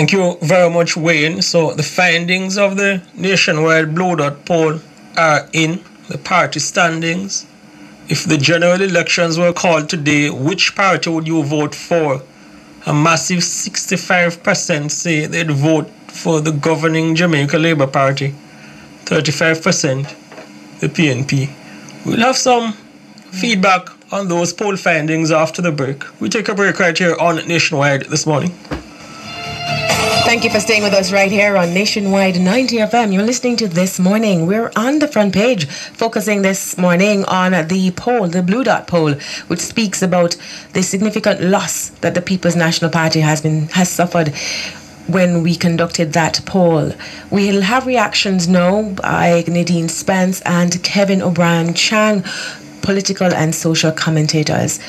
Thank you very much, Wayne. So the findings of the nationwide Blue Dot poll are in. The party standings. If the general elections were called today, which party would you vote for? A massive 65% say they'd vote for the governing Jamaica Labour Party. 35% the PNP. We'll have some feedback on those poll findings after the break. We take a break right here on Nationwide this morning. Thank you for staying with us right here on Nationwide 90 FM. You're listening to This Morning. We're on the front page, focusing this morning on the poll, the Blue Dot poll, which speaks about the significant loss that the People's National Party has suffered when we conducted that poll. We'll have reactions now by Nadine Spence and Kevin O'Brien Chang, political and social commentators.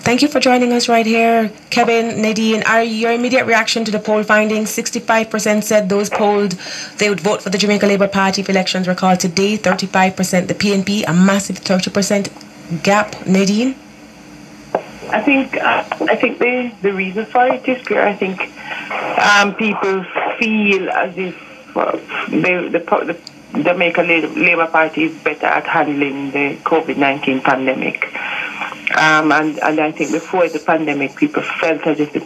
Thank you for joining us right here. Kevin, Nadine, your immediate reaction to the poll findings? 65% said those polled they would vote for the Jamaica Labour Party if elections were called today. 35% the PNP, a massive 30% gap. Nadine? I think the reason for it is clear. I think people feel as if the Jamaica Labour Party is better at handling the COVID-19 pandemic. And I think before the pandemic, people felt as if the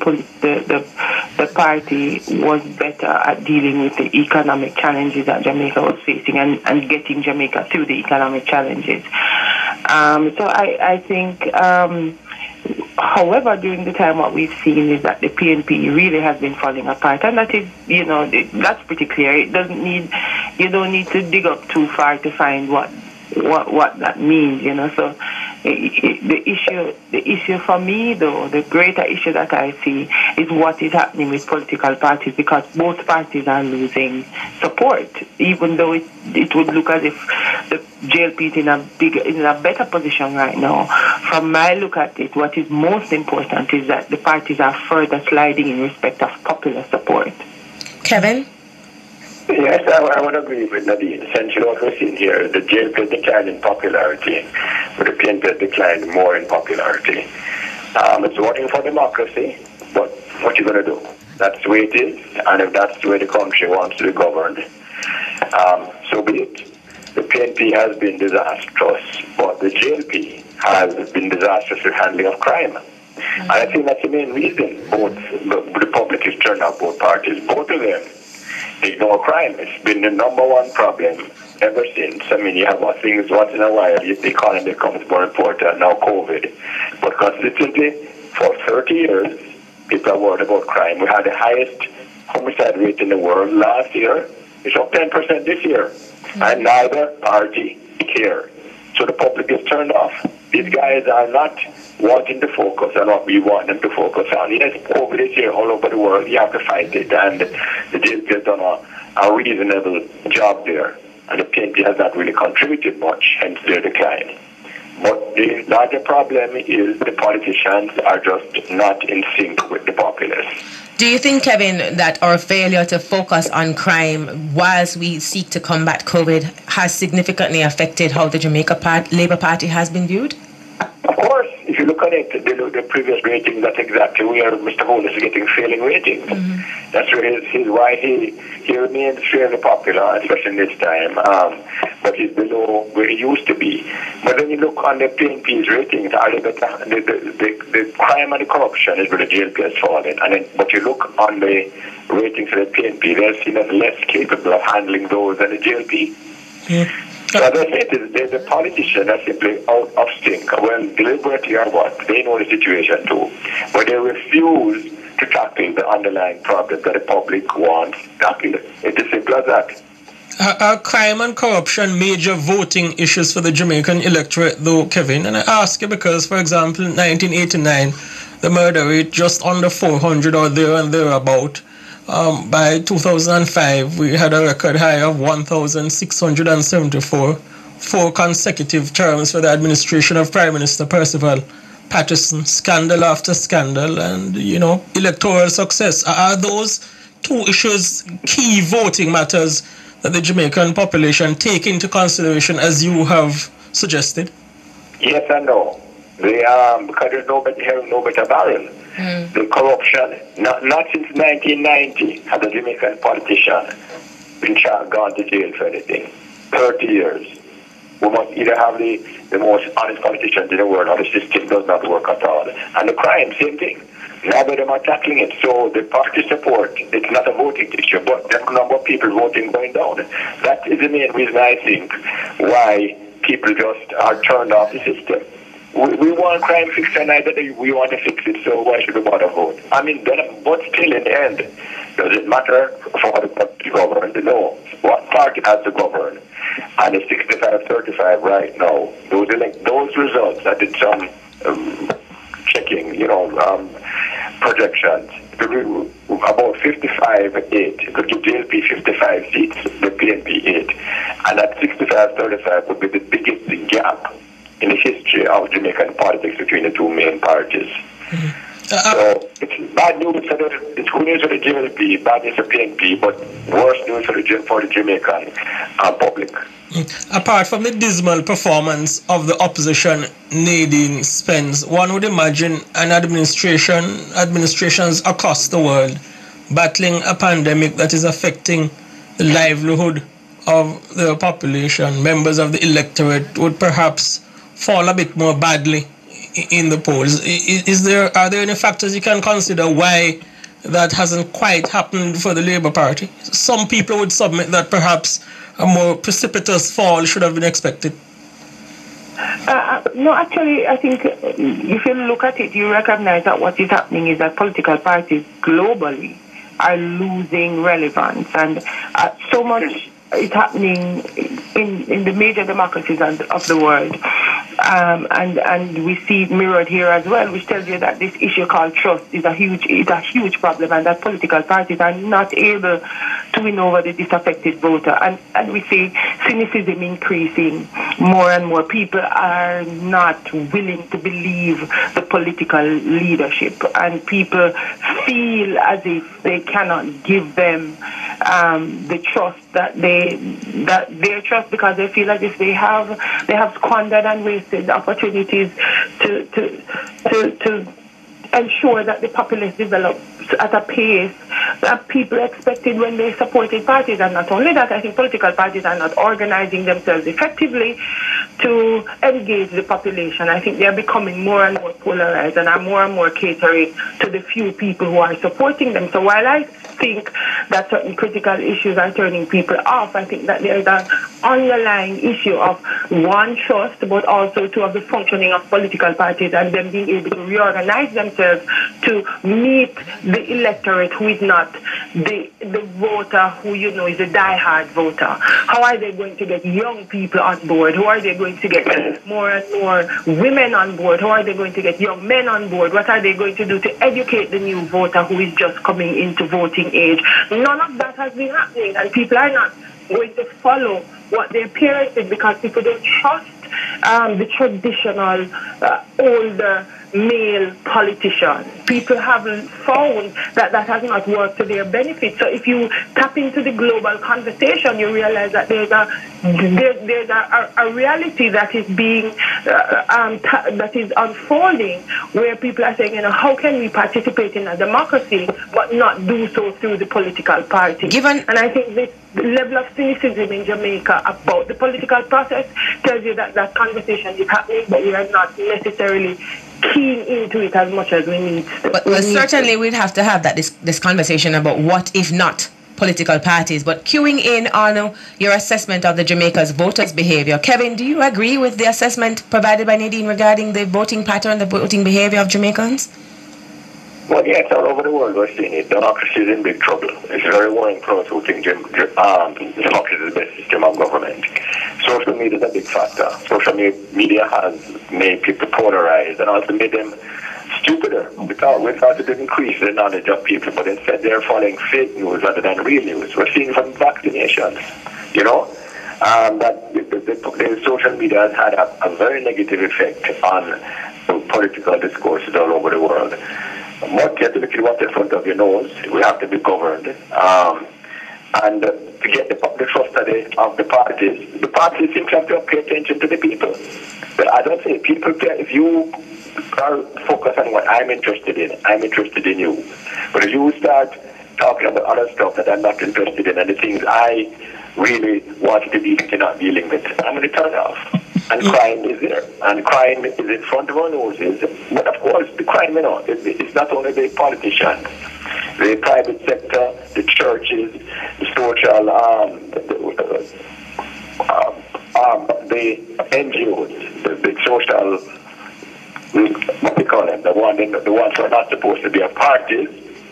party was better at dealing with the economic challenges that Jamaica was facing and getting Jamaica through the economic challenges. So I think, however, during the time what we've seen is that the PNP really has been falling apart, and that is, that's pretty clear. You don't need to dig up too far to find what that means, So the issue for me, though, the greater issue that I see is what is happening with political parties, because both parties are losing support, even though it would look as if the JLP is in a better position right now. From my look at it, what is most important is that the parties are further sliding in respect of popular support. Kevin? Yes, I would agree with Nadine. Essentially what we're seeing here, the JLP declined in popularity, but the PNP declined more in popularity. It's voting for democracy, but what you going to do? That's the way it is, and if that's the way the country wants to be governed, so be it. The PNP has been disastrous, but the JLP has been disastrous with handling of crime. And I think that's the main reason both the public is turned out both parties, both of them ignore crime. It's been the number one problem ever since. I mean, you have things once in a while, the economy becomes more important, now COVID. But consistently, for 30 years, people are worried about crime. We had the highest homicide rate in the world last year. It's up 10% this year. And neither party care. So the public is turned off. These guys are not wanting to focus on what we want them to focus on. Yes, COVID is here all over the world. You have to fight it. And the JLP has done a reasonable job there. And the PNP has not really contributed much, hence their decline. But the larger problem is the politicians are just not in sync with the populace. Do you think, Kevin, that our failure to focus on crime whilst we seek to combat COVID has significantly affected how the Jamaica Labour Party has been viewed? Of course. If you look at it, the previous ratings, that's exactly where Mr. Holness is getting failing ratings. Mm-hmm. That's why he remains fairly popular, especially this time. But he's below where he used to be. But when you look on the PNP's ratings, the crime and the corruption is where the JLP has fallen. But you look on the ratings for the PNP, they're seen as less capable of handling those than the JLP. Mm-hmm. So as I said, the politicians are simply out of sync. Well, deliberately or what, they know the situation too. But they refuse to tackle the underlying problems that the public wants tackled. It's as simple as that. Are crime and corruption major voting issues for the Jamaican electorate, though, Kevin? And I ask you because, for example, in 1989, the murder rate just under 400 or there and thereabout. By 2005, we had a record high of 1,674, 4 consecutive terms for the administration of Prime Minister Percival Patterson, scandal after scandal, and, electoral success. Are those two issues key voting matters that the Jamaican population take into consideration, as you have suggested? Yes and no. They because there's no better barrel. The corruption, not since 1990 has a Jamaican politician been gone to jail for anything. 30 years. We must either have the most honest politicians in the world, or the system does not work at all. And the crime, same thing. Neither of them are tackling it. So the party support, it's not a voting issue, but the number of people voting going down. That is the main reason, I think, why people just are turned off the system. We want crime fixed, and neither do we want to fix it, so why should we bother vote? I mean, but still in the end, does it matter for the party to govern? No. What party has to govern? And it's 65-35 right now. Those results, I did some checking, projections. About 55-8, could give JLP 55 seats, the PNP 8. And at 65-35 would be the biggest gap in the history of Jamaican politics between the two main parties. So it's bad news it's good news for the JLP, bad news for PNP, but worse news for the Jamaican public. Apart from the dismal performance of the opposition Nadine Spence, one would imagine an administrations across the world battling a pandemic that is affecting the livelihood of the population, members of the electorate, would perhaps fall a bit more badly in the polls. Are there any factors you can consider why that hasn't quite happened for the Labour Party? Some people would submit that perhaps a more precipitous fall should have been expected. No, actually, I think if you look at it, you recognize that what is happening is that political parties globally are losing relevance, and so much is happening in the major democracies of the world. And we see it mirrored here as well, which tells you that this issue called trust is a huge problem, and that political parties are not able to win over the disaffected voter. And we see cynicism increasing. More and more people are not willing to believe the political leadership, and people feel as if they cannot give them the trust that their trust, because they feel as if they have squandered and wasted opportunities to ensure that the populace develops at a pace that people expected when they supported parties. And not only that, I think political parties are not organizing themselves effectively to engage the population. I think they are becoming more and more polarized and are more and more catering to the few people who are supporting them. So while I think that certain critical issues are turning people off, I think that there is an underlying issue of one, trust, but also two, of the functioning of political parties and them being able to reorganize themselves to meet the electorate who is not the voter who is a diehard voter. How are they going to get young people on board? How are they going to get more and more women on board? How are they going to get young men on board? What are they going to do to educate the new voter who is just coming into voting age? None of that has been happening, and people are not going to follow what their parents did because people don't trust the traditional older male politician. People haven't found that has not worked to their benefit. So if you tap into the global conversation, you realize that there's a reality that is being that is unfolding, where people are saying, how can we participate in a democracy but not do so through the political party? And I think this level of cynicism in Jamaica about the political process tells you that conversation is happening, but we are not necessarily keen into it as much as we need to. But certainly we'd have to have this conversation about what if not political parties. But queuing in on your assessment of the Jamaica's voters' behavior, Kevin, do you agree with the assessment provided by Nadine regarding the voting pattern, the voting behavior of Jamaicans? Well, yes, all over the world we're seeing it. Democracy is in big trouble. It's very worrying for us who think democracy is the best system of government. Social media is a big factor. Social media has made people polarized and also made them stupider. We thought it would increase the knowledge of people, but instead they're following fake news rather than real news. We're seeing from vaccinations, that the social media has had a very negative effect on the political discourses all over the world. But you have to look at what's in front of your nose. We have to be governed. And to get the trust of the parties. The parties simply have to pay attention to the people. But I don't say people, if you are focused on what I'm interested in you. But if you start talking about other stuff that I'm not interested in and the things I really want to be not dealing with, I'm going to turn off. And crime is there. And crime is in front of our noses. But of course, the crime, it's not only the politicians, the private sector, the churches, the social, the NGOs, the social, what we call them, the ones who are not supposed to be a parties,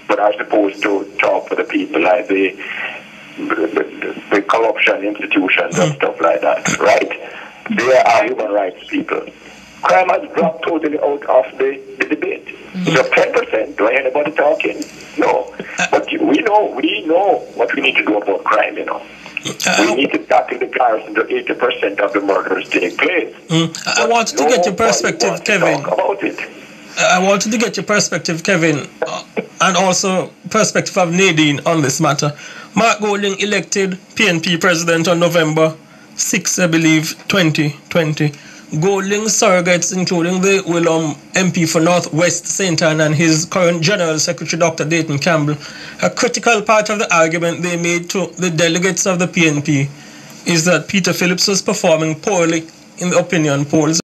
but are supposed to talk for the people, like the corruption institutions and stuff like that, right? They are human rights people. Crime has dropped totally out of the debate. It's up 10%. Do I hear anybody talking? No. But we know what we need to do about crime, We need to tackle the garrison to 80% of the murders take place. I wanted to get your perspective, Kevin. I wanted to get your perspective, Kevin, and also perspective of Nadine on this matter. Mark Golding elected PNP president on November 6, I believe, 2020. Golding's surrogates, including the Willom MP for North West St. Anne and his current General Secretary, Dr. Dayton Campbell, a critical part of the argument they made to the delegates of the PNP is that Peter Phillips was performing poorly in the opinion polls.